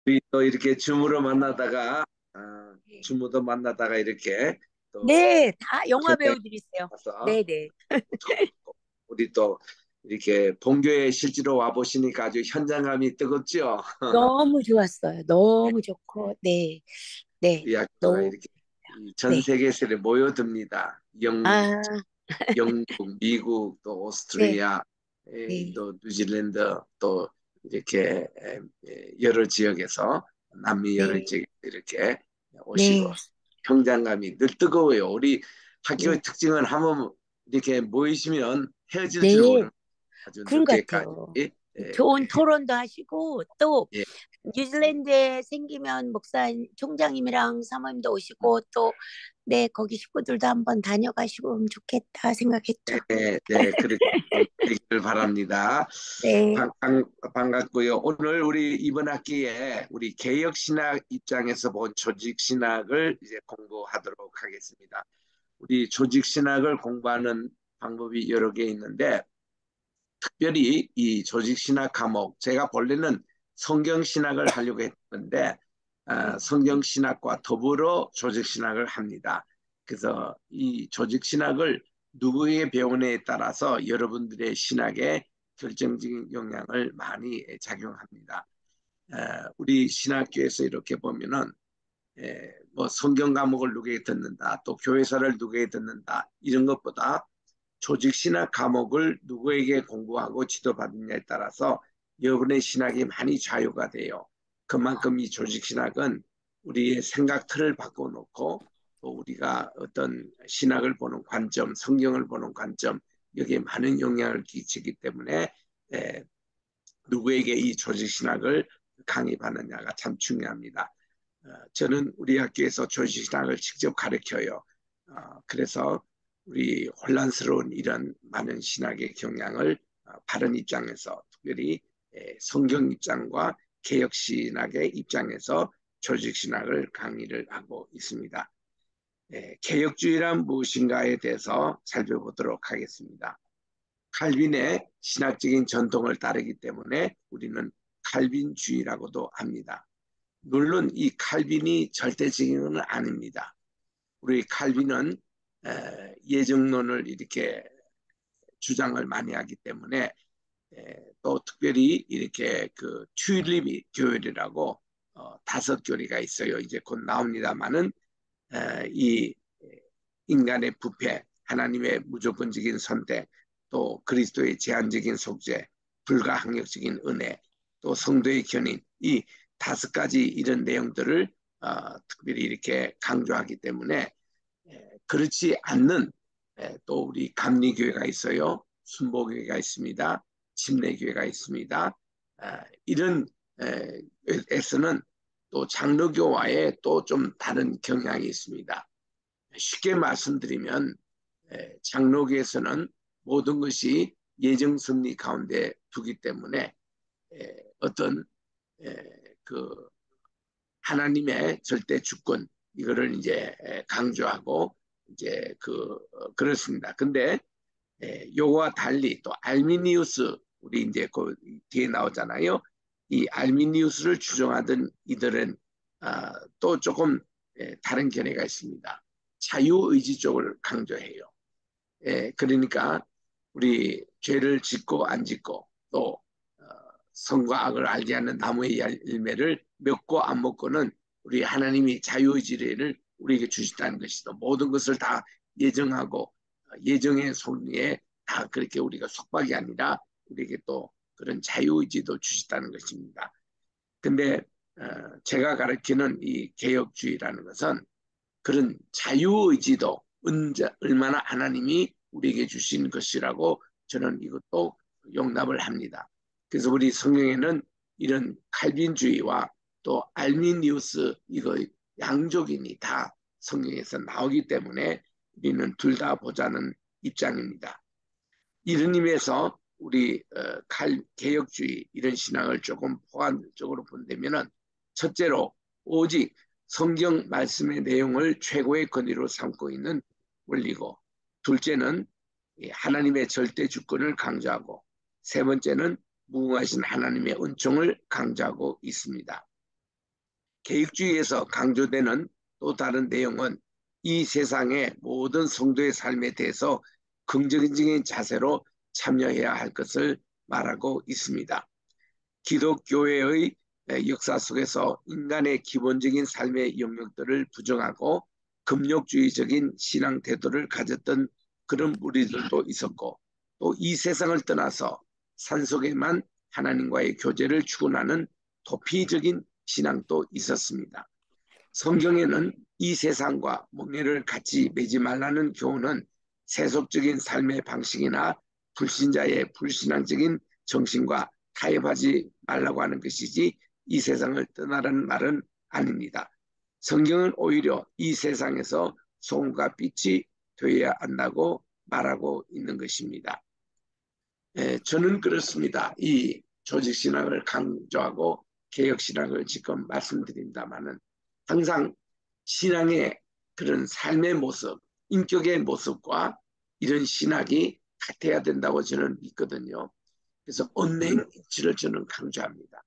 우리 또 이렇게 줌으로 만나다가 네, 줌으로 만나다가 이렇게 또 네, 다 영화 현장에 배우들이세요. 가서 네, 네. 우리 또 이렇게 본교에 실제로 와 보시니까 아주 현장감이 뜨겁죠. 너무 좋았어요. 너무 좋고, 네, 네, 우리 학교가 너무, 이렇게 이전 네. 세계세에 모여듭니다. 아, 영국, 미국, 또 네, 오스트리아, 네, 또 뉴질랜드, 또 이렇게 여러 지역에서 남미 여러 네, 지역 이렇게 오시고 네, 현장감이 늘 뜨거워요. 우리 학교의 네, 특징은 한번 이렇게 모이시면 헤어질 줄 네, 모르는 아주 그런 것 늦게까지 같아요. 예, 좋은 토론도 하시고, 또 예, 뉴질랜드에 생기면 목사 총장님이랑 사모님도 오시고, 또, 네, 거기 식구들도 한번 다녀가시고 오면 좋겠다 생각했죠. 네, 그렇게 좀 되기를 바랍니다. 네, 반갑고요. 오늘 우리 이번 학기에 우리 개혁신학 입장에서 본 조직신학을 이제 공부하도록 하겠습니다. 우리 조직신학을 공부하는 방법이 여러 개 있는데 특별히 이 조직신학 과목 제가 본래는 성경신학을 하려고 했는데 성경신학과 더불어 조직신학을 합니다. 그래서 이 조직신학을 누구에게 배우느냐에 따라서 여러분들의 신학에 결정적인 영향을 많이 작용합니다. 우리 신학교에서 이렇게 보면은 뭐 성경 과목을 누구에게 듣는다, 또 교회사를 누구에게 듣는다 이런 것보다 조직 신학 과목을 누구에게 공부하고 지도받느냐에 따라서 여러분의 신학이 많이 좌우가 돼요. 그만큼 이 조직 신학은 우리의 생각 틀을 바꿔놓고 또 우리가 어떤 신학을 보는 관점, 성경을 보는 관점 여기에 많은 영향을 끼치기 때문에 에, 누구에게 이 조직 신학을 강의받느냐가 참 중요합니다. 저는 우리 학교에서 조직 신학을 직접 가르쳐요. 그래서 우리 혼란스러운 이런 많은 신학의 경향을 바른 입장에서 특별히 성경 입장과 개혁 신학의 입장에서 조직 신학을 강의를 하고 있습니다. 개혁주의란 무엇인가에 대해서 살펴보도록 하겠습니다. 칼빈의 신학적인 전통을 따르기 때문에 우리는 칼빈주의라고도 합니다. 물론 이 칼빈이 절대적인 건 아닙니다. 우리 칼빈은 예정론을 이렇게 주장을 많이 하기 때문에 또 특별히 이렇게 그 튤립 교회라고 다섯 교리가 있어요. 이제 곧 나옵니다만은 이 인간의 부패, 하나님의 무조건적인 선택, 또 그리스도의 제한적인 속죄, 불가항력적인 은혜, 또 성도의 견인 이 다섯 가지 이런 내용들을 특별히 이렇게 강조하기 때문에 그렇지 않는 또 우리 감리교회가 있어요. 순복교회가 있습니다. 침례교회가 있습니다. 이런 에서는 또 장로교와의 또 좀 다른 경향이 있습니다. 쉽게 말씀드리면 장로교에서는 모든 것이 예정 섭리 가운데 두기 때문에 어떤 그 하나님의 절대 주권 이거를 이제 강조하고 이제 그렇습니다. 근데 요거와 달리 또 알미니우스 우리 이제 그 뒤에 나오잖아요. 이 알미니우스를 추종하던 이들은 또 조금 다른 견해가 있습니다. 자유의지 쪽을 강조해요. 그러니까 우리 죄를 짓고 안 짓고 또 선과 악을 알지 않는 나무의 열매를 먹고 안 먹고는 우리 하나님이 자유의지를 우리에게 주시다는 것이다. 모든 것을 다 예정하고 예정의 섭리에 다 그렇게 우리가 속박이 아니라 우리에게 또 그런 자유의지도 주시다는 것입니다. 근데 제가 가르치는 이 개혁주의라는 것은 그런 자유의지도 얼마나 하나님이 우리에게 주신 것이라고 저는 이것도 용납을 합니다. 그래서 우리 성경에는 이런 칼빈주의와 또 알미니우스 이거 양족인이 다 성경에서 나오기 때문에 우리는 둘 다 보자는 입장입니다. 이런 의미에서 우리 개혁주의 이런 신앙을 조금 포괄적으로 본다면은 첫째로 오직 성경 말씀의 내용을 최고의 권위로 삼고 있는 원리고 둘째는 하나님의 절대 주권을 강조하고 세 번째는 무궁하신 하나님의 은총을 강조하고 있습니다. 개혁주의에서 강조되는 또 다른 내용은 이 세상의 모든 성도의 삶에 대해서 긍정적인 자세로 참여해야 할 것을 말하고 있습니다. 기독교회의 역사 속에서 인간의 기본적인 삶의 영역들을 부정하고 금욕주의적인 신앙 태도를 가졌던 그런 무리들도 있었고, 또 이 세상을 떠나서 산속에만 하나님과의 교제를 추구하는 도피적인 신앙도 있었습니다. 성경에는 이 세상과 멍에를 같이 매지 말라는 교훈은 세속적인 삶의 방식이나 불신자의 불신앙적인 정신과 타협하지 말라고 하는 것이지 이 세상을 떠나라는 말은 아닙니다. 성경은 오히려 이 세상에서 소금과 빛이 되어야 한다고 말하고 있는 것입니다. 저는 그렇습니다. 이 조직신앙을 강조하고 개혁신앙을 지금 말씀드린다마는 항상 신앙의 그런 삶의 모습, 인격의 모습과 이런 신학이 같아야 된다고 저는 믿거든요. 그래서 언행일치를 저는 강조합니다.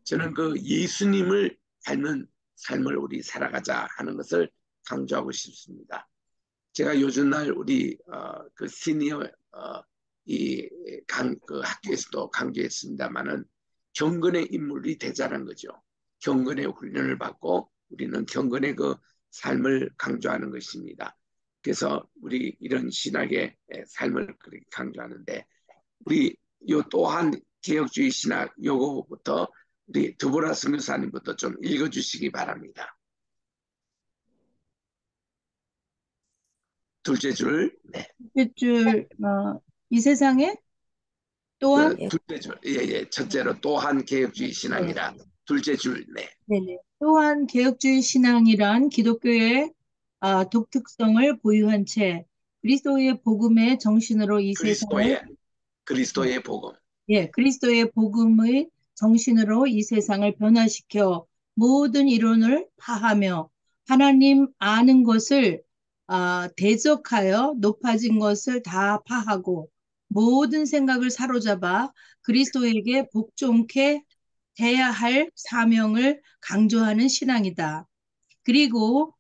저는 그 예수님을 닮은 삶을 우리 살아가자 하는 것을 강조하고 싶습니다. 제가 요즘날 우리 그 시니어 그 학교에서도 강조했습니다만은 경건의 인물이 되자는 거죠. 경건의 훈련을 받고 우리는 경건의 그 삶을 강조하는 것입니다. 그래서 우리 이런 신학의 삶을 그렇게 강조하는데 우리 요 또한 개혁주의 신학 요거부터 우리 드보라 선교사님부터 좀 읽어주시기 바랍니다. 둘째 줄, 네. 둘째 줄, 이 세상에 또한 둘째 줄, 예. 첫째로 또한 개혁주의 신앙이라. 둘째 줄, 네. 네네. 또한 개혁주의 신앙이란 기독교의 독특성을 보유한 채 그리스도의 복음의 정신으로 이 세상을 그리스도의 복음. 예, 그리스도의 복음의 정신으로 이 세상을 변화시켜 모든 이론을 파하며 하나님 아는 것을 대적하여 높아진 것을 다 파하고 모든 생각을 사로잡아 그리스도에게 복종케 해야 할 사명을 강조하는 신앙이다. 그리고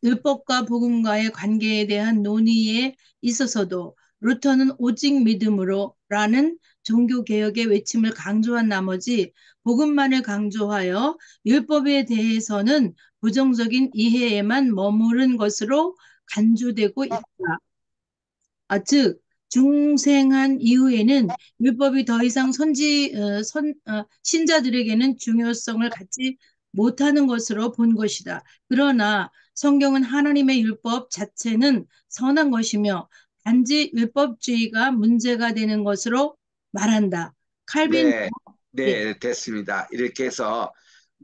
율법과 복음과의 관계에 대한 논의에 있어서도 루터는 오직 믿음으로라는 종교개혁의 외침을 강조한 나머지 복음만을 강조하여 율법에 대해서는 부정적인 이해에만 머무른 것으로 간주되고 있다. 즉 중생한 이후에는 율법이 더 이상 신자들에게는 중요성을 갖지 못하는 것으로 본 것이다. 그러나 성경은 하나님의 율법 자체는 선한 것이며 단지 율법주의가 문제가 되는 것으로 말한다. 칼빈 네, 됐습니다. 이렇게 해서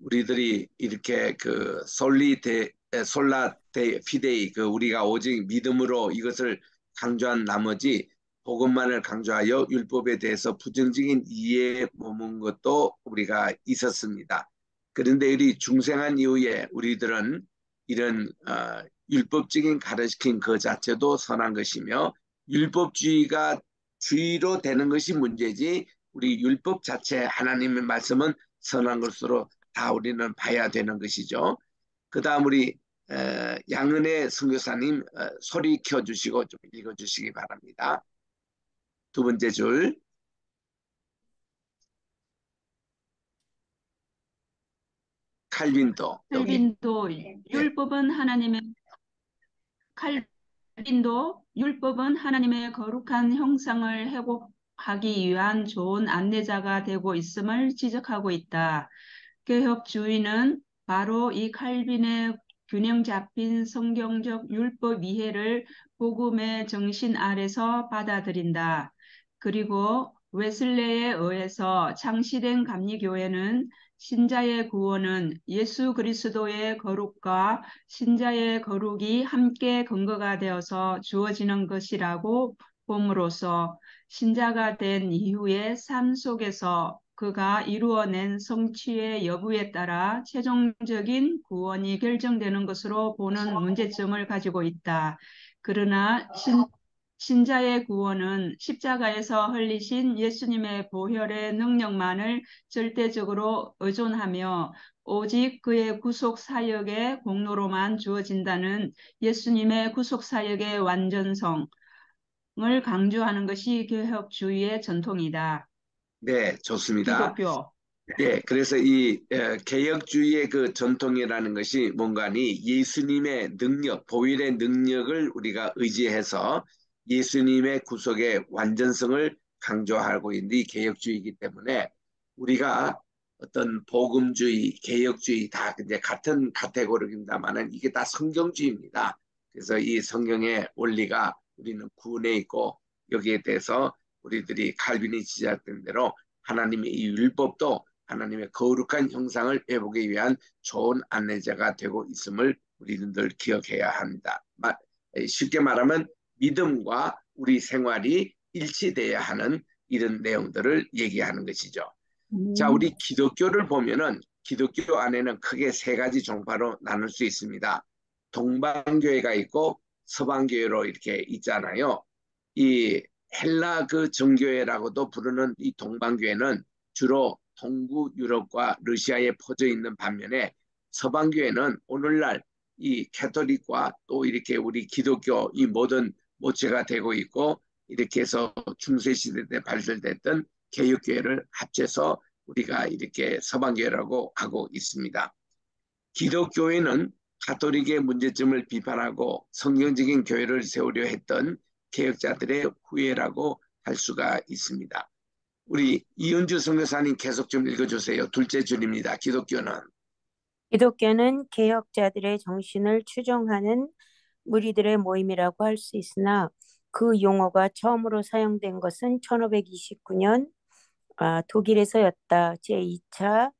우리들이 이렇게 그 솔라 피데이 그 우리가 오직 믿음으로 이것을 강조한 나머지 복음만을 강조하여 율법에 대해서 부정적인 이해에 머문 것도 우리가 있었습니다. 그런데 우리 중생한 이후에 우리들은 이런 율법적인 가르치킨 그 자체도 선한 것이며 율법주의가 주의로 되는 것이 문제지 우리 율법 자체 하나님의 말씀은 선한 것으로 다 우리는 봐야 되는 것이죠. 그 다음 우리 양은혜 선교사님 소리 켜주시고 좀 읽어주시기 바랍니다. 두 번째 줄. 칼빈도 율법은 하나님의 거룩한 형상을 회복하기 위한 좋은 안내자가 되고 있음을 지적하고 있다. 개혁주의는 바로 이 칼빈의 균형 잡힌 성경적 율법 이해를 복음의 정신 아래서 받아들인다. 그리고 웨슬레에 의해서 창시된 감리교회는 신자의 구원은 예수 그리스도의 거룩과 신자의 거룩이 함께 근거가 되어서 주어지는 것이라고 봄으로써 신자가 된 이후의 삶 속에서 그가 이루어낸 성취의 여부에 따라 최종적인 구원이 결정되는 것으로 보는 문제점을 가지고 있다. 그러나 신자의 구원은 십자가에서 흘리신 예수님의 보혈의 능력만을 절대적으로 의존하며 오직 그의 구속 사역의 공로로만 주어진다는 예수님의 구속 사역의 완전성을 강조하는 것이 개혁주의의 전통이다. 네, 좋습니다. 기독교. 네, 그래서 이 개혁주의의 그 전통이라는 것이 뭔가니 예수님의 능력, 보혈의 능력을 우리가 의지해서 예수님의 구속의 완전성을 강조하고 있는 이 개혁주의이기 때문에 우리가 어떤 복음주의, 개혁주의 다 이제 같은 카테고리입니다만은 이게 다 성경주의입니다. 그래서 이 성경의 원리가 우리는 구원에 있고 여기에 대해서 우리들이 칼빈이 지적된 대로 하나님의 이 율법도 하나님의 거룩한 형상을 회복하기 위한 좋은 안내자가 되고 있음을 우리들 기억해야 합니다. 쉽게 말하면 믿음과 우리 생활이 일치돼야 하는 이런 내용들을 얘기하는 것이죠. 자, 우리 기독교를 보면은 기독교 안에는 크게 세 가지 종파로 나눌 수 있습니다. 동방교회가 있고 서방교회로 이렇게 있잖아요. 이 헬라 그 정교회라고도 부르는 이 동방교회는 주로 동구 유럽과 러시아에 퍼져 있는 반면에 서방교회는 오늘날 이 캐톨릭과 또 이렇게 우리 기독교 이 모든 모체가 되고 있고 이렇게 해서 중세시대 때 발달됐던 개혁교회를 합쳐서 우리가 이렇게 서방교회라고 하고 있습니다. 기독교회는 가톨릭의 문제점을 비판하고 성경적인 교회를 세우려 했던 개혁자들의 후예라고 할 수가 있습니다. 우리 이은주 선교사님 계속 좀 읽어주세요. 둘째 줄입니다. 기독교는 개혁자들의 정신을 추종하는 무리들의 모임이라고 할 수 있으나 그 용어가 처음으로 사용된 것은 1529년 독일에서였다. 제2차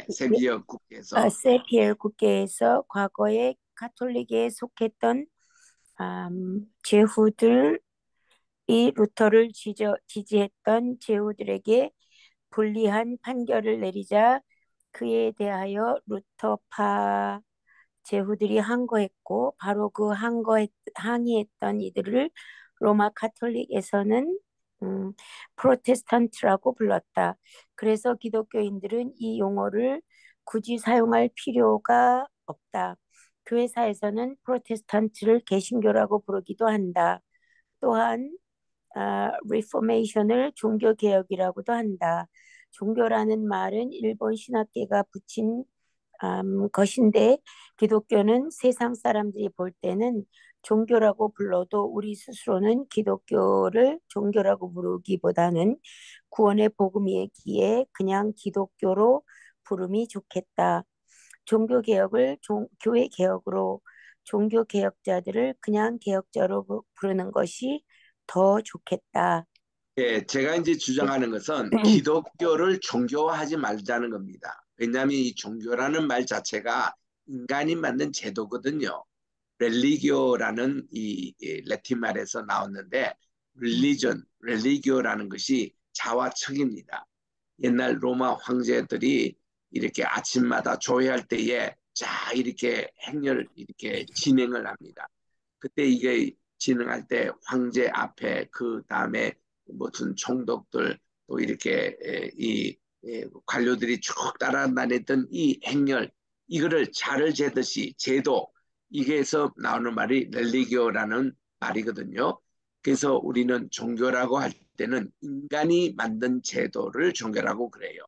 세비어 국회에서 세피엘 국회에서 과거에 가톨릭에 속했던 제후들이 루터를 지지했던 제후들에게 불리한 판결을 내리자 그에 대하여 루터파 제후들이 항거했고 바로 그 항의했던 이들을 로마 가톨릭에서는 프로테스탄트라고 불렀다. 그래서 기독교인들은 이 용어를 굳이 사용할 필요가 없다. 교회사에서는 프로테스탄트를 개신교라고 부르기도 한다. 또한 리포메이션을 종교개혁이라고도 한다. 종교라는 말은 일본 신학계가 붙인 것인데 기독교는 세상 사람들이 볼 때는 종교라고 불러도 우리 스스로는 기독교를 종교라고 부르기보다는 구원의 복음이기에 그냥 기독교로 부름이 좋겠다. 종교개혁을 교회개혁으로 종교개혁자들을 그냥 개혁자로 부르는 것이 더 좋겠다. 예, 제가 이제 주장하는 것은 기독교를 종교화하지 말자는 겁니다. 왜냐하면 이 종교라는 말 자체가 인간이 만든 제도거든요. 렐리기오라는 이 라틴 말에서 나왔는데 렐리기오라는 것이 자화척입니다. 옛날 로마 황제들이 이렇게 아침마다 조회할 때에 자 이렇게 행렬 이렇게 진행을 합니다. 그때 이게 진행할 때 황제 앞에 그 다음에 무슨 총독들 또 이렇게 이 관료들이 쭉 따라다녔던 이 행렬 이거를 자를 재듯이 제도 이게서 나오는 말이 렐리기오라는 말이거든요. 그래서 우리는 종교라고 할 때는 인간이 만든 제도를 종교라고 그래요.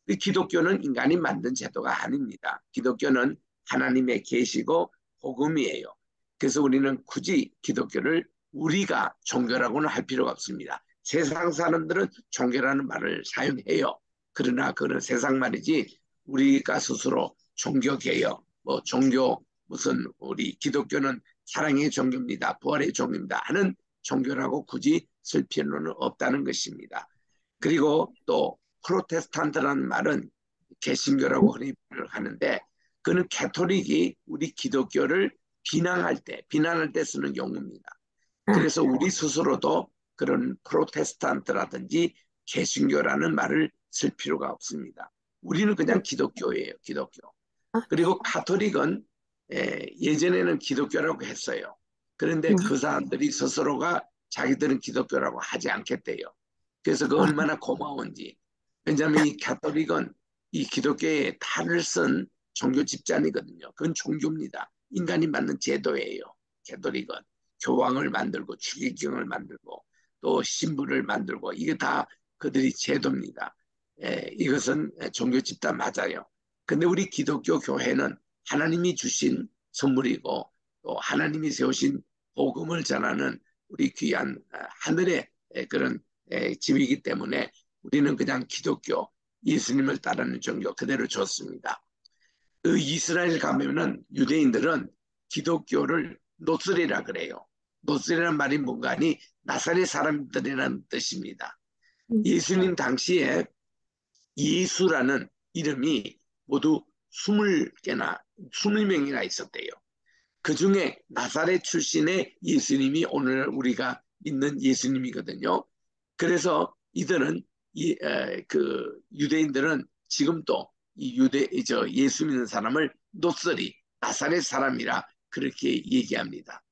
기독교는 인간이 만든 제도가 아닙니다. 기독교는 하나님의 계시고 복음이에요. 그래서 우리는 굳이 기독교를 우리가 종교라고는 할 필요가 없습니다. 세상 사람들은 종교라는 말을 사용해요. 그러나 그는 세상 말이지 우리가 스스로 종교개혁, 뭐 종교 무슨 우리 기독교는 사랑의 종교입니다. 부활의 종교입니다. 하는 종교라고 굳이 쓸 필요는 없다는 것입니다. 그리고 또 프로테스탄트라는 말은 개신교라고 흔히 말을 하는데 그는 캐톨릭이 우리 기독교를 비난할 때 쓰는 용어입니다. 그래서 우리 스스로도 그런 프로테스탄트라든지 개신교라는 말을 쓸 필요가 없습니다. 우리는 그냥 기독교예요. 기독교. 그리고 가톨릭은 예전에는 기독교라고 했어요. 그런데 그 사람들이 스스로가 자기들은 기독교라고 하지 않겠대요. 그래서 그 얼마나 고마운지. 왜냐하면 이 가톨릭은 이 기독교의 탈을 쓴 종교 집단이거든요. 그건 종교입니다. 인간이 만든 제도예요. 가톨릭은 교황을 만들고 추기경을 만들고 또 신부를 만들고 이게 다 그들이 제도입니다. 이것은 종교 집단 맞아요. 근데 우리 기독교 교회는 하나님이 주신 선물이고 또 하나님이 세우신 복음을 전하는 우리 귀한 하늘의 그런 집이기 때문에 우리는 그냥 기독교 예수님을 따르는 종교 그대로 줬습니다. 그 이스라엘 가면은 유대인들은 기독교를 노스리라 그래요. 노스리라는 말이 뭔가 하니 나사렛 사람들이라는 뜻입니다. 예수님 당시에 예수라는 이름이 모두 20개나 20명이나 있었대요. 그 중에 나사렛 출신의 예수님이 오늘 우리가 믿는 예수님이거든요. 그래서 이들은 그 유대인들은 지금도 예수 믿는 사람을 노스리 나사렛 사람이라 그렇게 얘기합니다.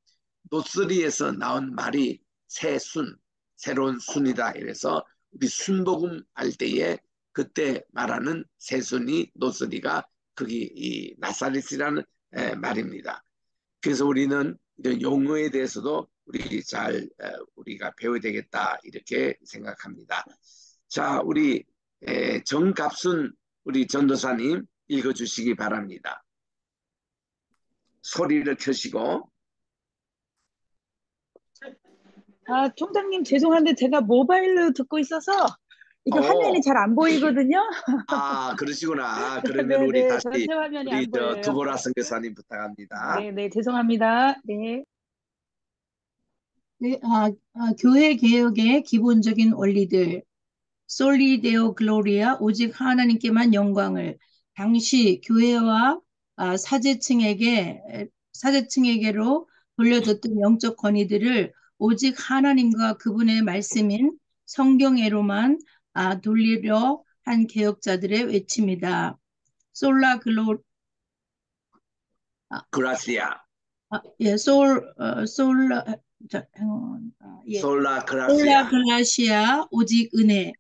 노스리에서 나온 말이 새순, 새로운 순이다. 이래서 우리 순복음 할 때에 그때 말하는 새순이 노스리가 거기 이 나사렛이라는 말입니다. 그래서 우리는 이런 용어에 대해서도 우리가 배워야 되겠다 이렇게 생각합니다. 자, 우리 정갑순 우리 전도사님 읽어주시기 바랍니다. 소리를 켜시고. 총장님 죄송한데 제가 모바일로 듣고 있어서 이거 화면이 잘 안 보이거든요. 그러시구나. 그러면 우리 다시 전체 화면이 안 보여요. 두보라 선교사님 부탁합니다. 네, 죄송합니다. 네. 네, 교회 개혁의 기본적인 원리들. 솔리 데오 글로리아, 오직 하나님께만 영광을. 당시 교회와 사제층에게로 돌려줬던 영적 권위들을 오직 하나님과 그분의 말씀인 성경애로만 돌리려 한 개혁자들의 외침이다. 솔라 그라시아. 솔라 그라시아. 그라시아, 오직 은혜.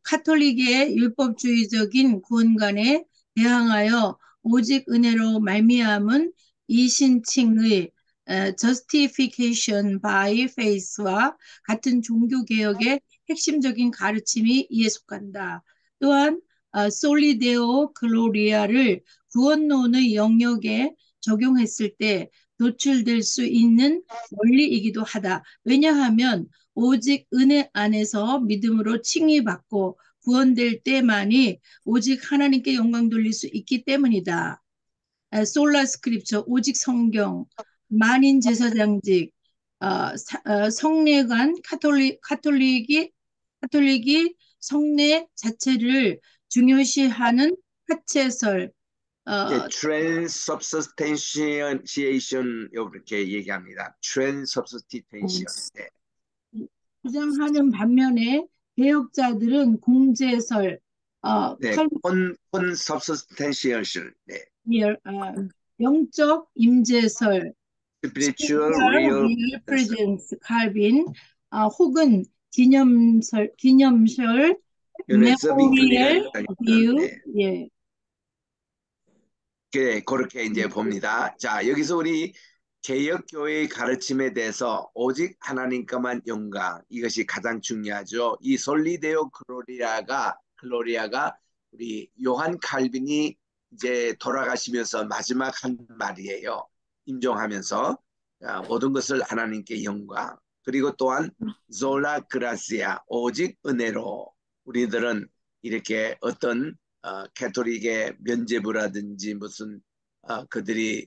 카톨릭의 율법주의적인 구원관에 대항하여 오직 은혜로 말미암은 이신칭의 justification by faith와 같은 종교개혁의 핵심적인 가르침이 이에 속한다. 또한 솔리데오 글로리아를 구원론의 영역에 적용했을 때 노출될 수 있는 원리이기도 하다. 왜냐하면 오직 은혜 안에서 믿음으로 칭의받고 구원될 때만이 오직 하나님께 영광 돌릴 수 있기 때문이다. 솔라 스크립처, 오직 성경, 만인 제사장직, 성례관, 카톨릭이 성례 자체를 중요시하는 하체설, transubstantiation 이렇게 얘기합니다. transubstantiation. 주장하는 반면에 개혁자들은 공제설, consubstantiation, 영적 임재설, spiritual real presence, 칼빈, 혹은 기념설, memorial view, 그렇게 이제 봅니다. 자, 여기서 우리 개혁교회의 가르침에 대해서 오직 하나님께만 영광, 이것이 가장 중요하죠. 이 솔리데오 글로리아가 우리 요한 칼빈이 이제 돌아가시면서 마지막 한 말이에요. 임종하면서 모든 것을 하나님께 영광. 그리고 또한 솔라 그라시아, 오직 은혜로. 우리들은 이렇게 어떤 가톨릭의 면죄부라든지 무슨 그들이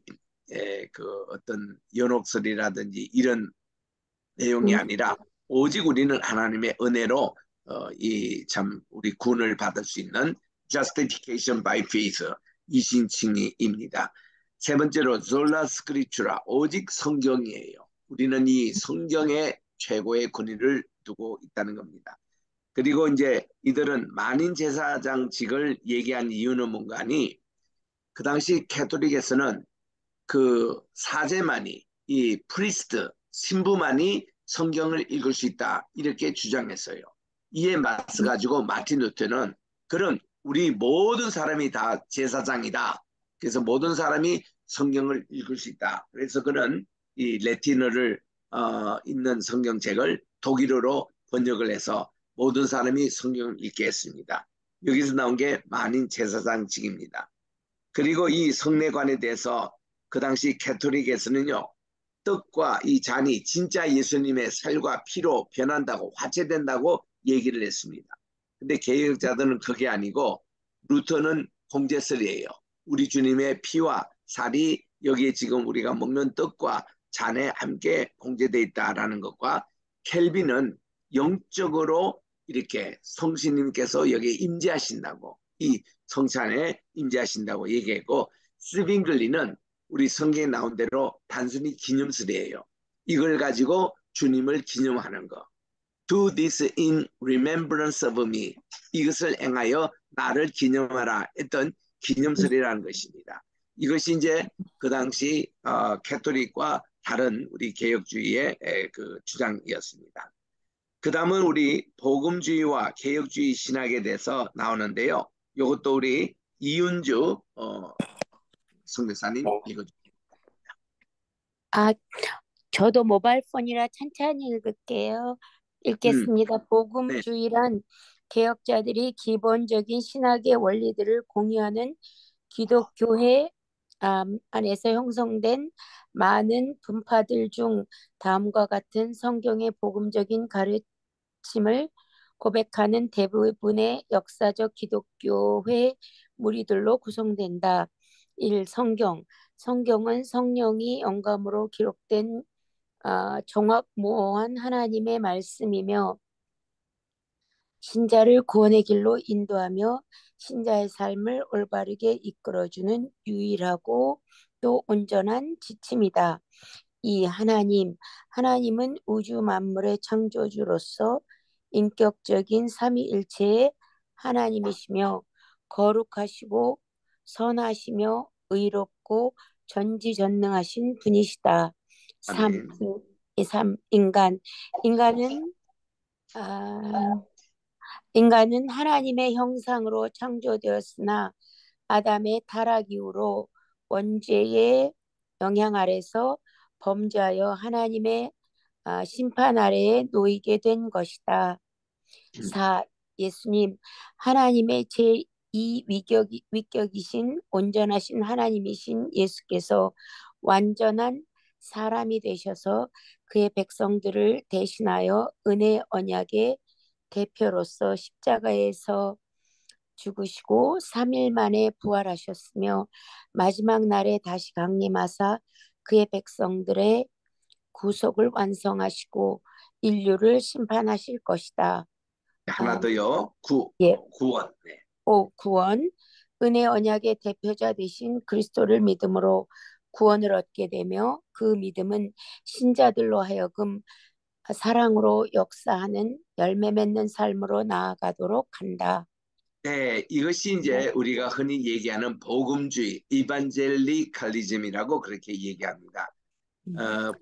그 어떤 연옥설이라든지 이런 내용이 아니라 오직 우리는 하나님의 은혜로 이 참 우리 구원을 받을 수 있는 justification by faith 이신칭의입니다. 세 번째로 솔라 스크립추라, 오직 성경이에요. 우리는 이 성경에 최고의 권위를 두고 있다는 겁니다. 그리고 이제 이들은 만인 제사장직을 얘기한 이유는 뭔가 하니 그 당시 가톨릭에서는 그 사제만이 이 프리스트 신부만이 성경을 읽을 수 있다 이렇게 주장했어요. 이에 맞서 가지고 마틴 루터는 그럼 우리 모든 사람이 다 제사장이다. 그래서 모든 사람이 성경을 읽을 수 있다. 그래서 그는 이 라틴어를 있는 성경책을 독일어로 번역을 해서 모든 사람이 성경을 읽게 했습니다. 여기서 나온 게 만인 제사장직입니다. 그리고 이 성례관에 대해서 그 당시 캐톨릭에서는요, 떡과 이 잔이 진짜 예수님의 살과 피로 변한다고 화체된다고 얘기를 했습니다. 근데 개혁자들은 그게 아니고 루터는 공제설이에요. 우리 주님의 피와 살이 여기에 지금 우리가 먹는 떡과 잔에 함께 공제되어 있다라는 것과 켈빈은 영적으로 이렇게 성신님께서 여기에 임재하신다고 이 성찬에 임재하신다고 얘기했고 스빙글리는 우리 성경에 나온 대로 단순히 기념술이에요. 이걸 가지고 주님을 기념하는 거. Do this in remembrance of me. 이것을 행하여 나를 기념하라 했던 기념설이라는 것입니다. 이것이 이제 그 당시 캐톨릭과 다른 우리 개혁주의의 그 주장이었습니다. 그 다음은 우리 복음주의와 개혁주의 신학에 대해서 나오는데요. 이것도 우리 이윤주 선교사님 읽어주세요. 아, 저도 모바일 폰이라 천천히 읽겠습니다. 네. 복음주의란 개혁자들이 기본적인 신학의 원리들을 공유하는 기독교회 안에서 형성된 많은 분파들 중 다음과 같은 성경의 복음적인 가르침을 고백하는 대부분의 역사적 기독교회 무리들로 구성된다. 1. 성경은 성령이 영감으로 기록된 정확무오한 하나님의 말씀이며 신자를 구원의 길로 인도하며 신자의 삶을 올바르게 이끌어주는 유일하고 또 온전한 지침이다. 이 하나님은 우주 만물의 창조주로서 인격적인 삼위일체의 하나님이시며 거룩하시고 선하시며 의롭고 전지전능하신 분이시다. 3. 인간은 하나님의 형상으로 창조되었으나 아담의 타락 이후로 원죄의 영향 아래서 범죄하여 하나님의 심판 아래에 놓이게 된 것이다. 4. 예수님, 하나님의 제2 위격이신 온전하신 하나님이신 예수께서 완전한 사람이 되셔서 그의 백성들을 대신하여 은혜 언약의 대표로서 십자가에서 죽으시고 3일 만에 부활하셨으며 마지막 날에 다시 강림하사 그의 백성들의 구속을 완성하시고 인류를 심판하실 것이다. 하나 더요. 예. 구원. 네. 5. 구원. 은혜 언약의 대표자 되신 그리스도를 믿음으로 구원을 얻게 되며 그 믿음은 신자들로 하여금 사랑으로 역사하는 열매 맺는 삶으로 나아가도록 한다. 네, 이것이 이제 우리가 흔히 얘기하는 복음주의, 이반젤리칼리즘이라고 그렇게 얘기합니다.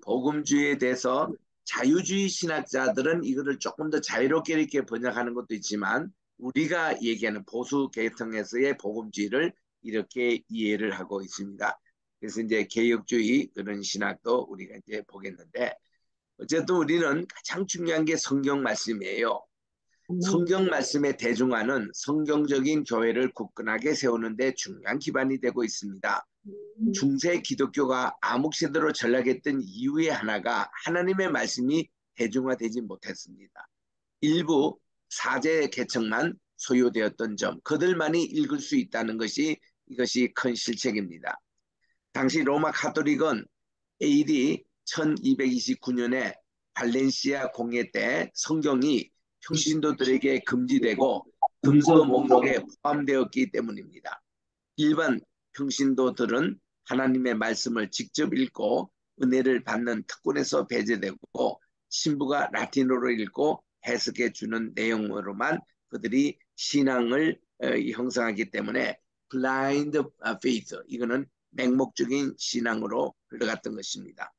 복음주의에 대해서 자유주의 신학자들은 이거를 조금 더 자유롭게 이렇게 번역하는 것도 있지만 우리가 얘기하는 보수 계통에서의 복음주의를 이렇게 이해를 하고 있습니다. 그래서 이제 개혁주의 그런 신학도 우리가 이제 보겠는데 어쨌든 우리는 가장 중요한 게 성경 말씀이에요. 성경 말씀의 대중화는 성경적인 교회를 굳건하게 세우는 데 중요한 기반이 되고 있습니다. 중세 기독교가 암흑시대로 전락했던 이유의 하나가 하나님의 말씀이 대중화되지 못했습니다. 일부 사제 계층만 소유되었던 점, 그들만이 읽을 수 있다는 것이 이것이 큰 실책입니다. 당시 로마 카톨릭은 AD 1229년에 발렌시아 공회 때 성경이 평신도들에게 금지되고 금서 목록에 포함되었기 때문입니다. 일반 평신도들은 하나님의 말씀을 직접 읽고 은혜를 받는 특권에서 배제되고 신부가 라틴어로 읽고 해석해 주는 내용으로만 그들이 신앙을 형성하기 때문에 blind faith, 이거는 맹목적인 신앙으로 흘러갔던 것입니다.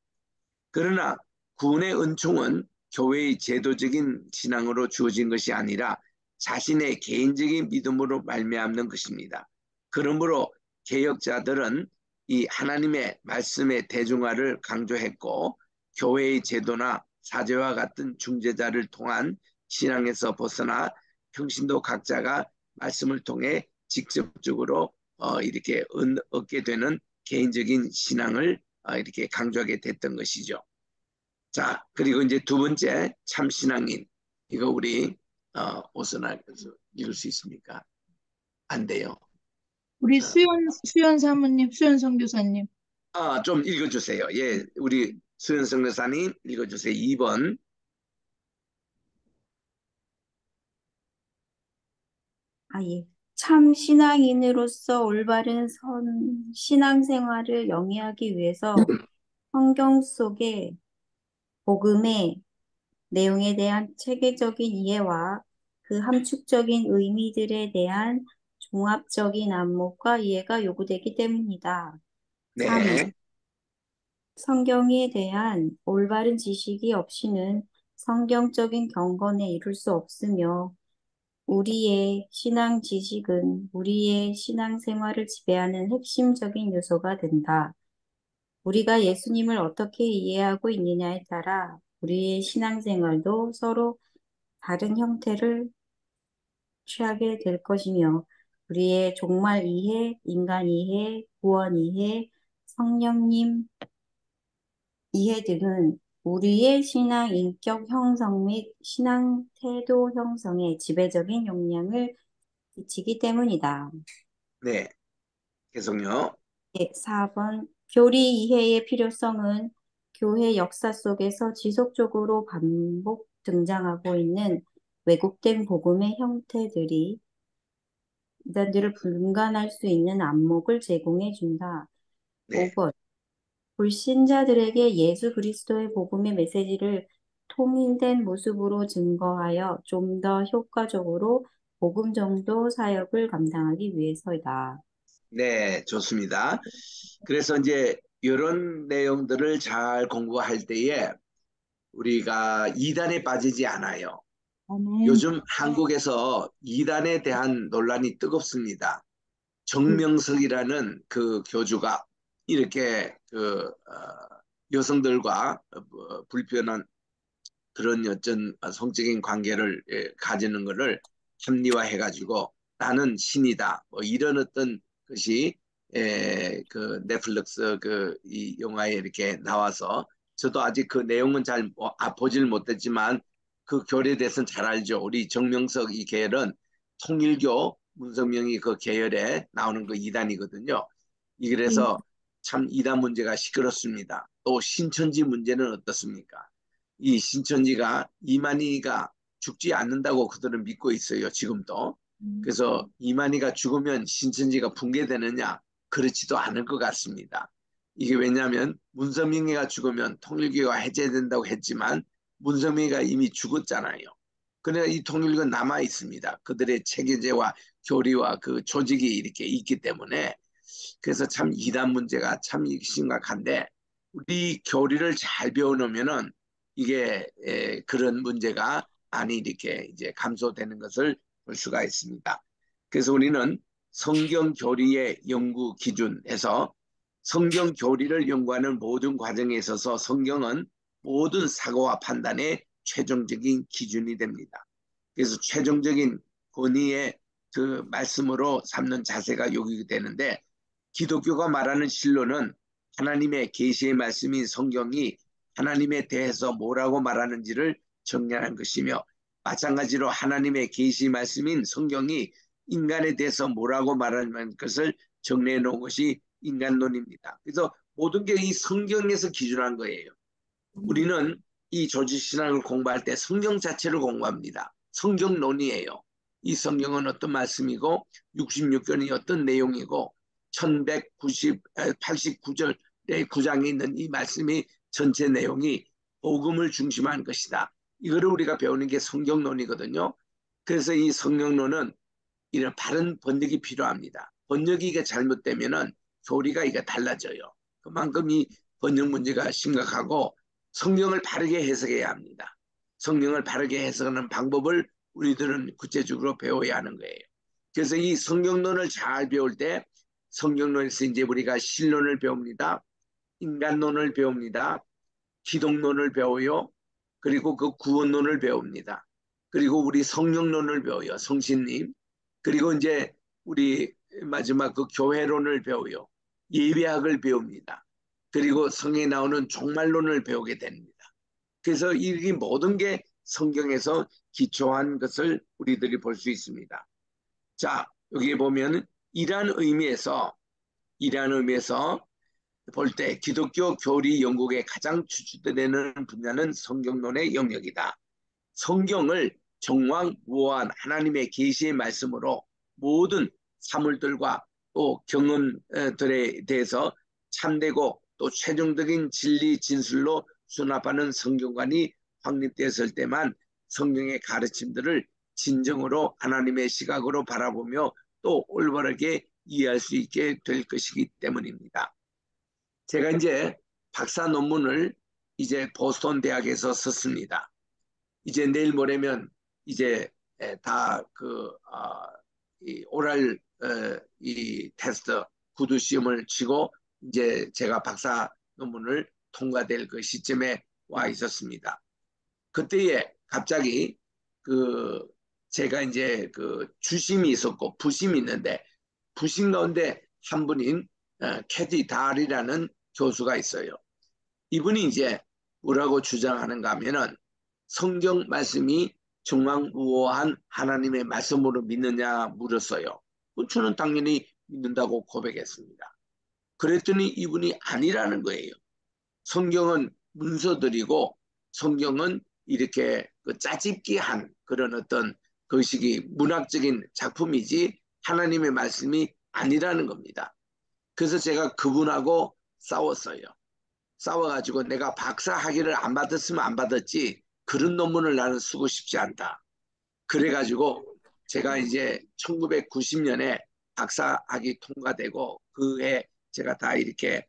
그러나 구원의 은총은 교회의 제도적인 신앙으로 주어진 것이 아니라 자신의 개인적인 믿음으로 말미암는 것입니다. 그러므로 개혁자들은 이 하나님의 말씀의 대중화를 강조했고 교회의 제도나 사제와 같은 중재자를 통한 신앙에서 벗어나 평신도 각자가 말씀을 통해 직접적으로 이렇게 얻게 되는 개인적인 신앙을 이렇게 강조하게 됐던 것이죠. 자, 그리고 이제 두 번째 참신앙인. 이거 우리 오선아께서 읽을 수 있습니까? 안 돼요. 우리 수연 사모님, 수연 선교사님. 좀 읽어주세요. 예, 우리 수연 선교사님 읽어주세요. 2번. 예. 참 신앙인으로서 올바른 신앙생활을 영위하기 위해서 성경 속의 복음의 내용에 대한 체계적인 이해와 그 함축적인 의미들에 대한 종합적인 안목과 이해가 요구되기 때문이다. 네. 성경에 대한 올바른 지식이 없이는 성경적인 경건에 이룰 수 없으며 우리의 신앙 지식은 우리의 신앙 생활을 지배하는 핵심적인 요소가 된다. 우리가 예수님을 어떻게 이해하고 있느냐에 따라 우리의 신앙 생활도 서로 다른 형태를 취하게 될 것이며 우리의 종말 이해, 인간 이해, 구원 이해, 성령님 이해 등은 우리의 신앙 인격 형성 및 신앙 태도 형성에 지배적인 영향을 미치기 때문이다. 네. 계속요. 4번 교리 이해의 필요성은 교회 역사 속에서 지속적으로 반복 등장하고 있는 왜곡된 복음의 형태들이 이단들을 분간할 수 있는 안목을 제공해 준다. 네. 5번 불신자들에게 예수 그리스도의 복음의 메시지를 통일된 모습으로 증거하여 좀 더 효과적으로 복음 전도 사역을 감당하기 위해서이다. 네, 좋습니다. 그래서 이제 이런 내용들을 잘 공부할 때에 우리가 이단에 빠지지 않아요. 아멘. 요즘 한국에서 이단에 대한 논란이 뜨겁습니다. 정명석이라는 그 교주가 이렇게 여성들과 불편한 그런 어떤 성적인 관계를 가지는 것을 합리화해가지고 나는 신이다. 뭐 이런 어떤 것이 그 넷플릭스 이 영화에 이렇게 나와서 저도 아직 그 내용은 잘 보질 못했지만 그 교리에 대해서는 잘 알죠. 우리 정명석 이 계열은 통일교 문성명이 그 계열에 나오는 그 이단이거든요. 그래서 참 이단 문제가 시끄럽습니다. 또 신천지 문제는 어떻습니까? 이 신천지가 이만희가 죽지 않는다고 그들은 믿고 있어요. 지금도. 그래서 이만희가 죽으면 신천지가 붕괴되느냐? 그렇지도 않을 것 같습니다. 이게 왜냐하면 문선명이가 죽으면 통일교가 해제된다고 했지만 문선명이가 이미 죽었잖아요. 그러나 이 통일교가 남아 있습니다. 그들의 체계제와 교리와 그 조직이 이렇게 있기 때문에 그래서 참 이단 문제가 참 심각한데 우리 교리를 잘 배워놓으면은 이게 그런 문제가 많이 이렇게 이제 감소되는 것을 볼 수가 있습니다. 그래서 우리는 성경 교리의 연구 기준에서 성경 교리를 연구하는 모든 과정에 있어서 성경은 모든 사고와 판단의 최종적인 기준이 됩니다. 그래서 최종적인 권위의 그 말씀으로 삼는 자세가 요구가 되는데 기독교가 말하는 진로는 하나님의 계시의 말씀인 성경이 하나님에 대해서 뭐라고 말하는지를 정리하는 것이며 마찬가지로 하나님의 계시 말씀인 성경이 인간에 대해서 뭐라고 말하는 것을 정리해 놓은 것이 인간론입니다. 그래서 모든 게 이 성경에서 기준한 거예요. 우리는 이 조직신앙을 공부할 때 성경 자체를 공부합니다. 성경론이에요. 이 성경은 어떤 말씀이고 66권이 어떤 내용이고 1189절의 구장에 있는 이 말씀이 전체 내용이 복음을 중심한 것이다. 이거를 우리가 배우는 게 성경론이거든요. 그래서 이 성경론은 이런 바른 번역이 필요합니다. 번역이 잘못되면은 교리가 이게 달라져요. 그만큼 이 번역 문제가 심각하고 성경을 바르게 해석해야 합니다. 성경을 바르게 해석하는 방법을 우리들은 구체적으로 배워야 하는 거예요. 그래서 이 성경론을 잘 배울 때 성경론에서 이제 우리가 신론을 배웁니다. 인간론을 배웁니다. 기독론을 배워요. 그리고 그 구원론을 배웁니다. 그리고 우리 성령론을 배워요. 성신님. 그리고 이제 우리 마지막 그 교회론을 배워요. 예배학을 배웁니다. 그리고 성경에 나오는 종말론을 배우게 됩니다. 그래서 이 모든 게 성경에서 기초한 것을 우리들이 볼 수 있습니다. 자, 여기 보면 이러한 의미에서 볼 때 기독교 교리 연구의 가장 추출되는 분야는 성경론의 영역이다. 성경을 정황무오한 하나님의 계시의 말씀으로 모든 사물들과 또 경험들에 대해서 참되고 또 최종적인 진리 진술로 수납하는 성경관이 확립되었을 때만 성경의 가르침들을 진정으로 하나님의 시각으로 바라보며 또 올바르게 이해할 수 있게 될 것이기 때문입니다. 제가 이제 박사 논문을 이제 보스턴 대학에서 썼습니다. 이제 내일 모레면 이제 다 이 오랄 이 테스트 구두 시험을 치고 이제 제가 박사 논문을 통과될 그 시점에 와 있었습니다. 그때에 갑자기 제가 이제 주심이 있었고 부심이 있는데 부심 가운데 한 분인 캐디 달이라는 교수가 있어요. 이분이 이제 뭐라고 주장하는가 하면은 성경 말씀이 정황무오한 하나님의 말씀으로 믿느냐 물었어요. 저는 당연히 믿는다고 고백했습니다. 그랬더니 이분이 아니라는 거예요. 성경은 문서들이고 성경은 이렇게 짜집기한 그런 어떤 것이 문학적인 작품이지 하나님의 말씀이 아니라는 겁니다. 그래서 제가 그분하고 싸웠어요. 싸워가지고 내가 박사 학위를 안 받았으면 안 받았지 그런 논문을 나는 쓰고 싶지 않다. 그래가지고 제가 이제 1990년에 박사 학위 통과되고 그해 제가 다 이렇게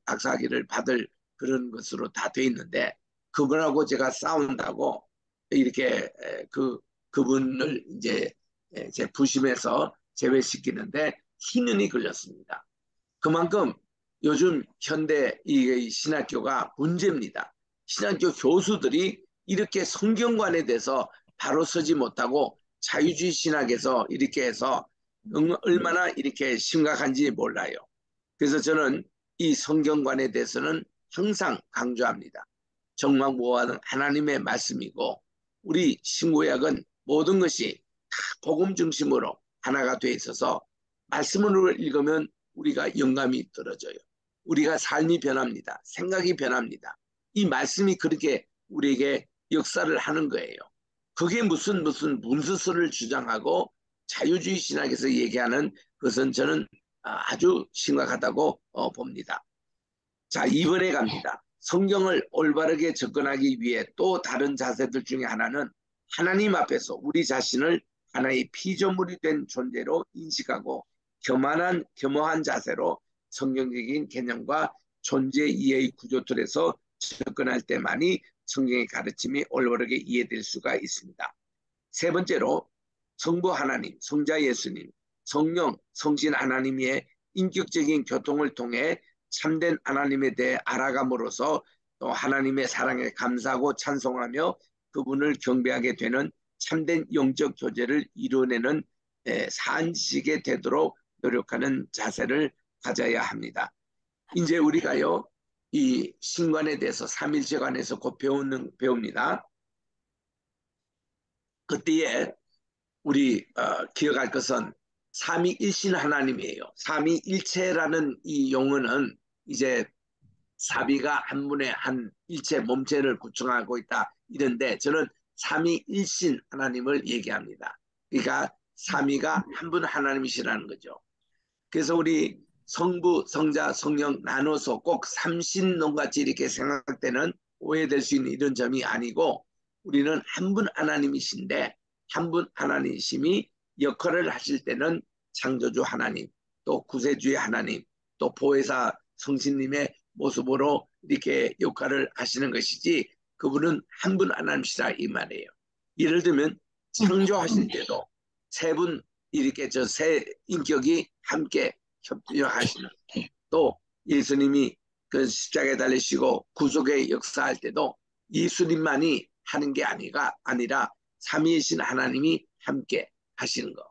박사 학위를 받을 그런 것으로 다 돼 있는데 그분하고 제가 싸운다고 이렇게 그분을 이제 제 부심에서 제외시키는데 수년이 걸렸습니다. 그만큼 요즘 현대 이 신학교가 문제입니다. 신학교 교수들이 이렇게 성경관에 대해서 바로 서지 못하고 자유주의 신학에서 이렇게 해서 얼마나 이렇게 심각한지 몰라요. 그래서 저는 이 성경관에 대해서는 항상 강조합니다. 정황무오한 하나님의 말씀이고 우리 신구약은 모든 것이 다 복음 중심으로 하나가 돼 있어서 말씀으로 읽으면 우리가 영감이 떨어져요. 우리가 삶이 변합니다. 생각이 변합니다. 이 말씀이 그렇게 우리에게 역사를 하는 거예요. 그게 무슨 문서서를 주장하고 자유주의 신학에서 얘기하는 것은 저는 아주 심각하다고 봅니다. 자, 2번에 갑니다. 성경을 올바르게 접근하기 위해 또 다른 자세들 중에 하나는 하나님 앞에서 우리 자신을 하나의 피조물이 된 존재로 인식하고 겸허한 자세로 성경적인 개념과 존재 이해의 구조틀에서 접근할 때만이 성경의 가르침이 올바르게 이해될 수가 있습니다. 세 번째로 성부 하나님, 성자 예수님, 성령, 성신 하나님의 인격적인 교통을 통해 참된 하나님에 대해 알아감으로써 또 하나님의 사랑에 감사하고 찬송하며 그분을 경배하게 되는 참된 영적 교제를 이루어내는 산식에 되도록 노력하는 자세를 가져야 합니다. 이제 우리가요, 이 신관에 대해서 삼일체 관에서 곧 배웁니다. 그때에 우리 기억할 것은 삼위일신 하나님이에요. 삼위일체라는 이 용어는 이제 사비가 한 분의 한 일체 몸체를 구성하고 있다 이런데 저는 삼위일신 하나님을 얘기합니다. 그러니까 삼위가 한 분 하나님이시라는 거죠. 그래서 우리 성부, 성자, 성령 나눠서 꼭 삼신론같이 이렇게 생각되는 오해될 수 있는 이런 점이 아니고 우리는 한 분 하나님이신데 한 분 하나님이심이 역할을 하실 때는 창조주 하나님, 또 구세주의 하나님, 또 보혜사 성신님의 모습으로 이렇게 역할을 하시는 것이지 그분은 한 분 하나님이시라 이 말이에요. 예를 들면 창조하실 때도 세 분 이렇게 저 세 인격이 함께 협조하시는 또 예수님이 그 십자가에 달리시고 구속의 역사할 때도 예수님만이 하는 게 아니라 삼위이신 하나님이 함께 하시는 거.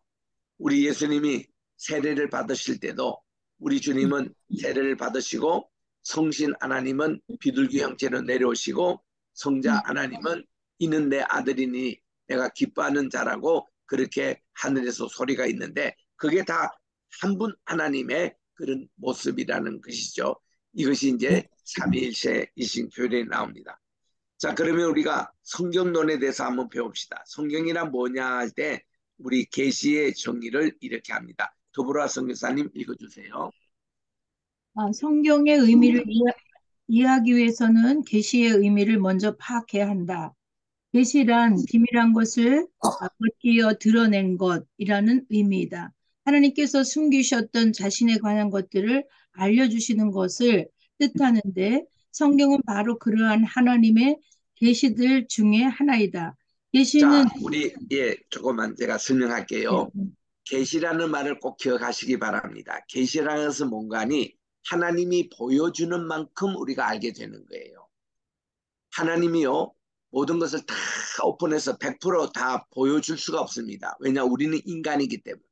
우리 예수님이 세례를 받으실 때도 우리 주님은 세례를 받으시고 성신 하나님은 비둘기 형체로 내려오시고 성자 하나님은 이는 내 아들이니 내가 기뻐하는 자라고 그렇게 하늘에서 소리가 있는데 그게 다 한 분 하나님의 그런 모습이라는 것이죠. 이것이 이제 삼위일체이신 교리에 나옵니다. 자, 그러면 우리가 성경론에 대해서 한번 배웁시다. 성경이란 뭐냐 할 때 우리 계시의 정의를 이렇게 합니다. 도보라 선교사님 읽어주세요. 성경의 의미를 이해하기 위해서는 계시의 의미를 먼저 파악해야 한다. 계시란 비밀한 것을 벗기어 드러낸 것이라는 의미이다. 하나님께서 숨기셨던 자신에 관한 것들을 알려주시는 것을 뜻하는데 성경은 바로 그러한 하나님의 계시들 중에 하나이다. 계시는 자, 우리 조금만 제가 설명할게요. 계시라는 말을 꼭 기억하시기 바랍니다. 계시라는 것은 뭔가니 하나님이 보여주는 만큼 우리가 알게 되는 거예요. 하나님이요 모든 것을 다 오픈해서 100%다 보여줄 수가 없습니다. 왜냐 우리는 인간이기 때문에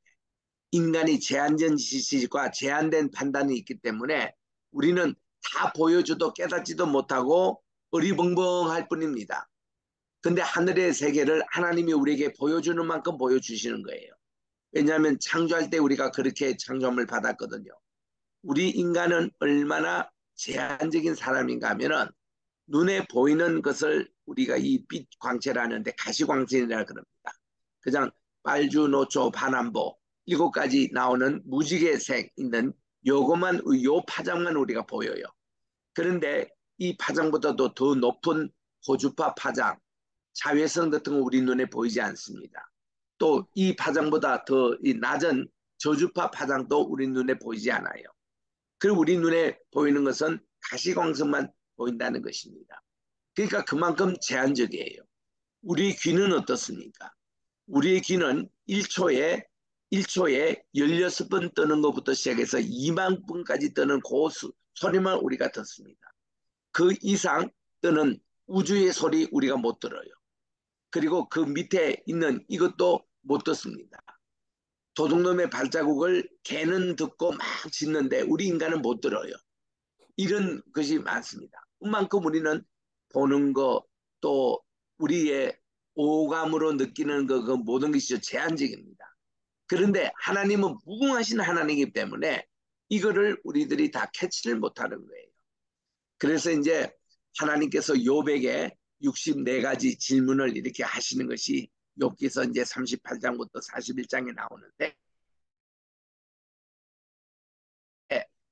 인간이 제한된 지식과 제한된 판단이 있기 때문에 우리는 다 보여줘도 깨닫지도 못하고 어리벙벙할 뿐입니다. 근데 하늘의 세계를 하나님이 우리에게 보여주는 만큼 보여주시는 거예요. 왜냐하면 창조할 때 우리가 그렇게 창조함을 받았거든요. 우리 인간은 얼마나 제한적인 사람인가 하면은 눈에 보이는 것을 우리가 이 빛 광채라는데 가시광선이라 그럽니다. 그냥 빨주, 노초, 반암보 7가지 나오는 무지개색 있는 요거만 요 파장만 우리가 보여요. 그런데 이 파장보다도 더 높은 고주파 파장, 자외선 같은 거 우리 눈에 보이지 않습니다. 또 이 파장보다 더 낮은 저주파 파장도 우리 눈에 보이지 않아요. 그리고 우리 눈에 보이는 것은 가시광선만 보인다는 것입니다. 그러니까 그만큼 제한적이에요. 우리 귀는 어떻습니까? 우리의 귀는 1초에 16번 뜨는 것부터 시작해서 2만 번까지 뜨는 그 소리만 우리가 듣습니다. 그 이상 뜨는 우주의 소리 우리가 못 들어요. 그리고 그 밑에 있는 이것도 못 듣습니다. 도둑놈의 발자국을 개는 듣고 막 짖는데 우리 인간은 못 들어요. 이런 것이 많습니다. 그만큼 우리는 보는 거 또 우리의 오감으로 느끼는 거 그 모든 것이 제한적입니다. 그런데 하나님은 무궁하신 하나님이기 때문에 이거를 우리들이 다 캐치를 못하는 거예요. 그래서 이제 하나님께서 욥에게 64가지 질문을 이렇게 하시는 것이 욥기서 이제 38장부터 41장에 나오는데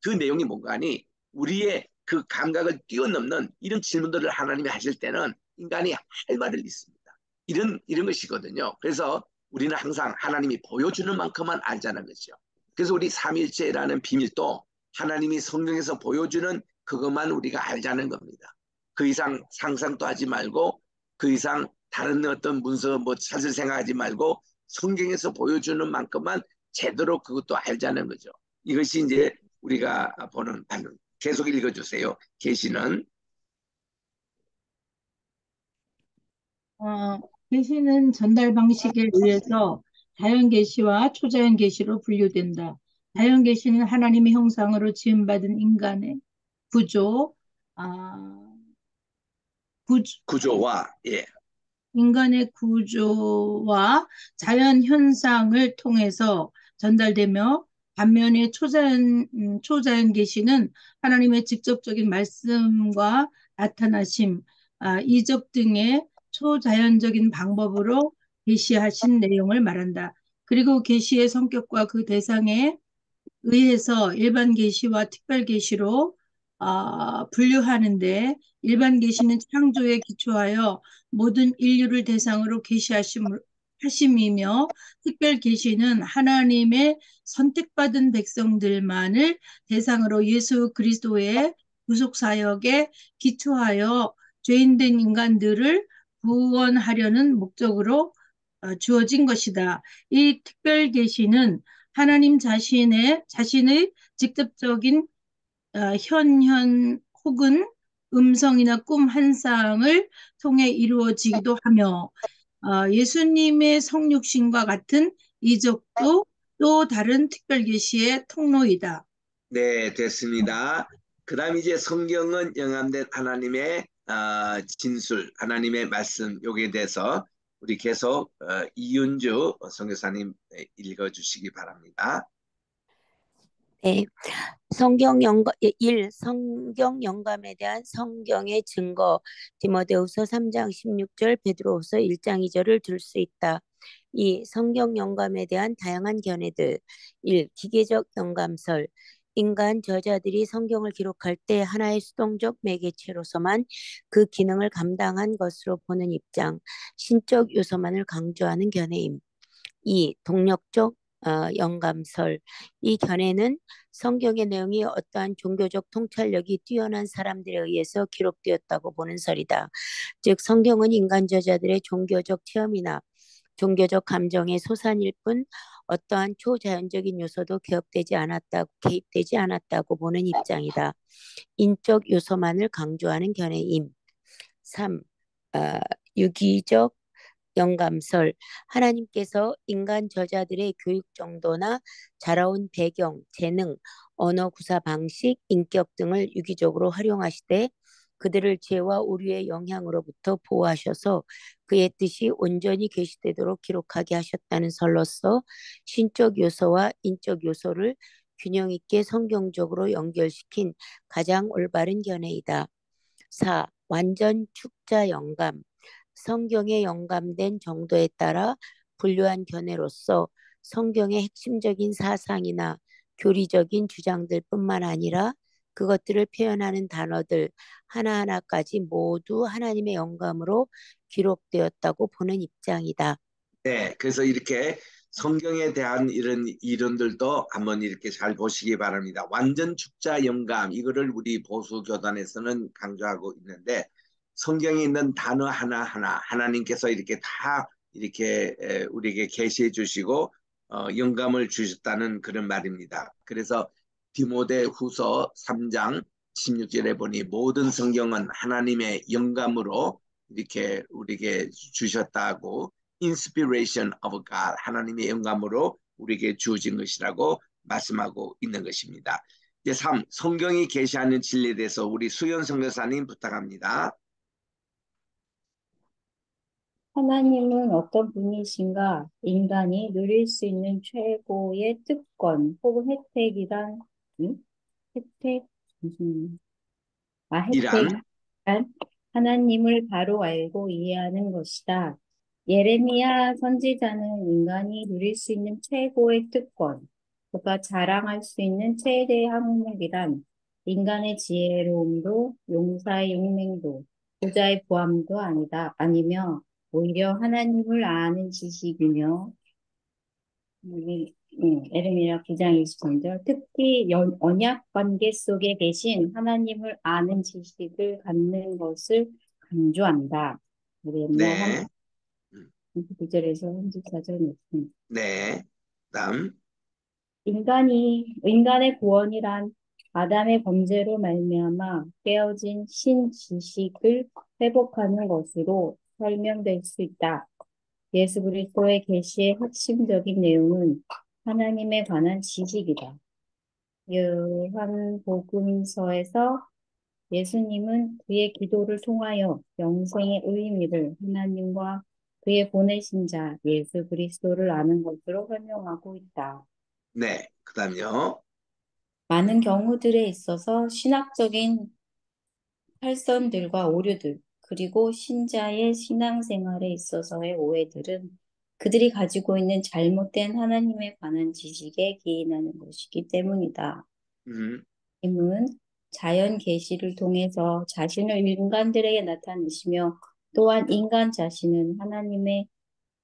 그 내용이 뭔가 하니 우리의 그 감각을 뛰어넘는 이런 질문들을 하나님이 하실 때는 인간이 할 말을 잊습니다. 이런 것이거든요. 그래서 우리는 항상 하나님이 보여주는 만큼만 알자는 거죠. 그래서 우리 삼일체라는 비밀도 하나님이 성경에서 보여주는 그것만 우리가 알자는 겁니다. 그 이상 상상도 하지 말고 그 이상 다른 어떤 문서 뭐 찾을 생각하지 말고 성경에서 보여주는 만큼만 제대로 그것도 알자는 거죠. 이것이 이제 우리가 보는 반응. 계속 읽어주세요. 계시는 계시는 전달 방식에 의해서 자연 계시와 초자연 계시로 분류된다. 자연 계시는 하나님의 형상으로 지음받은 인간의 구조, 구조와 인간의 구조와 자연 현상을 통해서 전달되며 반면에 초자연 계시는 하나님의 직접적인 말씀과 나타나심, 이적 등의 초자연적인 방법으로 계시하신 내용을 말한다. 그리고 계시의 성격과 그 대상에 의해서 일반 계시와 특별 계시로 분류하는데 일반 계시는 창조에 기초하여 모든 인류를 대상으로 계시하심으로 하심이며 특별 계시는 하나님의 선택받은 백성들만을 대상으로 예수 그리스도의 구속 사역에 기초하여 죄인된 인간들을 구원하려는 목적으로 주어진 것이다. 이 특별 계시는 하나님 자신의 직접적인 현현 혹은 음성이나 꿈 한 쌍을 통해 이루어지기도 하며 예수님의 성육신과 같은 이적도 또 다른 특별 계시의 통로이다. 네, 됐습니다. 그다음 이제 성경은 영함된 하나님의 진술, 하나님의 말씀 여기에 대해서 우리 계속 이윤주 선교사님 읽어주시기 바랍니다. 네, 성경 영감에 대한 성경의 증거 디모데후서 3장 16절, 베드로후서 1장 2절을 들 수 있다. 2. 성경 영감에 대한 다양한 견해들. 1. 기계적 영감설. 인간 저자들이 성경을 기록할 때 하나의 수동적 매개체로서만 그 기능을 감당한 것으로 보는 입장, 신적 요소만을 강조하는 견해임. 2. 동력적 영감설. 이 견해는 성경의 내용이 어떠한 종교적 통찰력이 뛰어난 사람들에 의해서 기록되었다고 보는 설이다. 즉 성경은 인간 저자들의 종교적 체험이나 종교적 감정의 소산일 뿐 어떠한 초자연적인 요소도 개입되지 않았다고 보는 입장이다. 인적 요소만을 강조하는 견해임. 3. 유기적 영감설. 하나님께서 인간 저자들의 교육 정도나 자라온 배경, 재능, 언어 구사 방식, 인격 등을 유기적으로 활용하시되 그들을 죄와 오류의 영향으로부터 보호하셔서 그의 뜻이 온전히 계시되도록 기록하게 하셨다는 설로서 신적 요소와 인적 요소를 균형 있게 성경적으로 연결시킨 가장 올바른 견해이다. 4. 완전 축자 영감. 성경에 영감된 정도에 따라 분류한 견해로서 성경의 핵심적인 사상이나 교리적인 주장들뿐만 아니라 그것들을 표현하는 단어들 하나하나까지 모두 하나님의 영감으로 기록되었다고 보는 입장이다. 네, 그래서 이렇게 성경에 대한 이런 이론들도 한번 이렇게 잘 보시기 바랍니다. 완전 축자 영감, 이거를 우리 보수 교단에서는 강조하고 있는데 성경에 있는 단어 하나하나 하나님께서 이렇게 다 이렇게 우리에게 계시해 주시고 영감을 주셨다는 그런 말입니다. 그래서 디모데 후서 3장 16절에 보니 모든 성경은 하나님의 영감으로 이렇게 우리에게 주셨다고 inspiration of God, 하나님의 영감으로 우리에게 주어진 것이라고 말씀하고 있는 것입니다. 이제 3. 성경이 계시하는 진리에 대해서 우리 수연 선교사님 부탁합니다. 하나님은 어떤 분이신가? 인간이 누릴 수 있는 최고의 특권 혹은 혜택이란, 응? 혜택? 이란 혜택이란 하나님을 바로 알고 이해하는 것이다. 예레미야 선지자는 인간이 누릴 수 있는 최고의 특권, 그가 자랑할 수 있는 최대의 항목이란 인간의 지혜로움도 용사의 용맹도 부자의 보함도 아니며 오히려 하나님을 아는 지식이며 에레미야 9장 23절 특히 언약 관계 속에 계신 하나님을 아는 지식을 갖는 것을 강조한다. 에레미야 네, 9절에서 34절 말씀. 네, 다음 인간의 구원이란 아담의 범죄로 말미암아 깨어진 신지식을 회복하는 것으로 설명될 수 있다. 예수 그리스도의 계시의 핵심적인 내용은 하나님에 관한 지식이다. 요한복음서에서 예수님은 그의 기도를 통하여 영생의 의미를 하나님과 그의 보내신 자 예수 그리스도를 아는 것으로 설명하고 있다. 네, 그 다음요. 많은 경우들에 있어서 신학적인 탈선들과 오류들, 그리고 신자의 신앙생활에 있어서의 오해들은 그들이 가지고 있는 잘못된 하나님에 관한 지식에 기인하는 것이기 때문이다. 음, 하나님은 자연 계시를 통해서 자신을 인간들에게 나타내시며 또한 인간 자신은 하나님의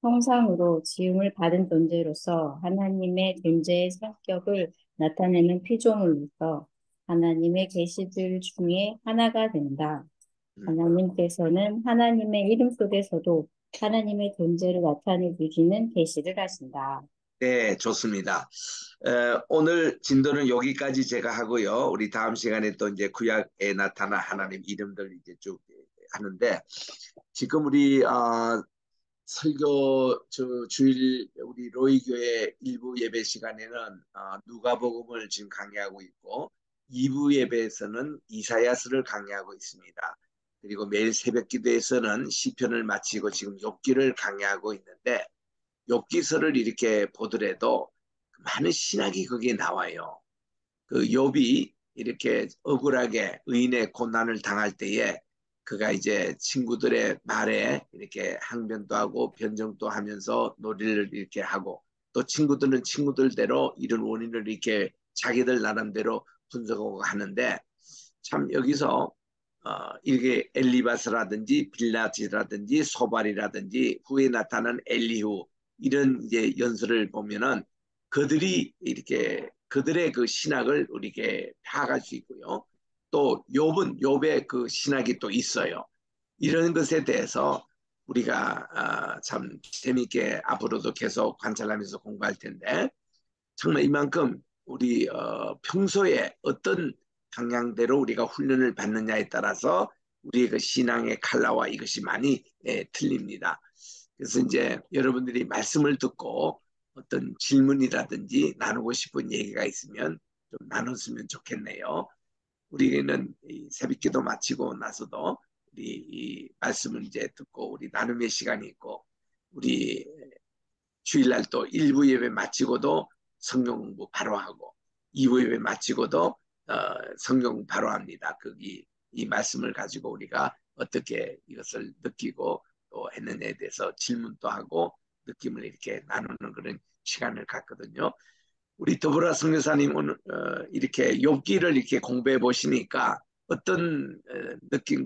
형상으로 지음을 받은 존재로서 하나님의 존재의 성격을 나타내는 피조물로서 하나님의 계시들 중에 하나가 된다. 하나님께서는 하나님의 이름 속에서도 하나님의 존재를 나타내 주시는 계시를 하신다. 네, 좋습니다. 오늘 진도는 여기까지 제가 하고요. 우리 다음 시간에 또 이제 구약에 나타난 하나님 이름들 이제 쭉 하는데, 지금 우리 설교 주일 우리 로이교회 1부 예배 시간에는 누가복음을 지금 강의하고 있고, 2부 예배에서는 이사야서를 강의하고 있습니다. 그리고 매일 새벽 기도에서는 시편을 마치고 지금 욥기를 강의하고 있는데, 욥기서를 이렇게 보더라도 많은 신학이 거기에 나와요. 그 욥이 이렇게 억울하게 의인의 고난을 당할 때에 그가 이제 친구들의 말에 이렇게 항변도 하고 변정도 하면서 놀이를 이렇게 하고, 또 친구들은 친구들대로 이런 원인을 이렇게 자기들 나름대로 분석하고 하는데, 참 여기서 이렇게 엘리바스라든지 빌라지라든지 소발이라든지 후에 나타난 엘리후, 이런 이제 연설을 보면은 그들이 이렇게 그들의 그 신학을 우리에게 파악할 수 있고요. 또 욥의 그 신학이 또 있어요. 이런 것에 대해서 우리가 참 재미있게 앞으로도 계속 관찰하면서 공부할 텐데, 정말 이만큼 우리 평소에 어떤 방향대로 우리가 훈련을 받느냐에 따라서 우리의 그 신앙의 칼라와 이것이 많이 틀립니다. 그래서 이제 여러분들이 말씀을 듣고 어떤 질문이라든지 나누고 싶은 얘기가 있으면 좀 나눴으면 좋겠네요. 우리는 이 새벽기도 마치고 나서도 우리 이 말씀을 이제 듣고 우리 나눔의 시간이 있고, 우리 주일날 또 1부 예배 마치고도 성경 공부 바로 하고, 2부 예배 마치고도 성경 바로 합니다. 거기 이 말씀을 가지고 우리가 어떻게 이것을 느끼고 또 했느냐에 대해서 질문도 하고 느낌을 이렇게 나누는 그런 시간을 갖거든요. 우리 더불어 선교사님 오늘 이렇게 욥기를 이렇게 공부해 보시니까 어떤 느낌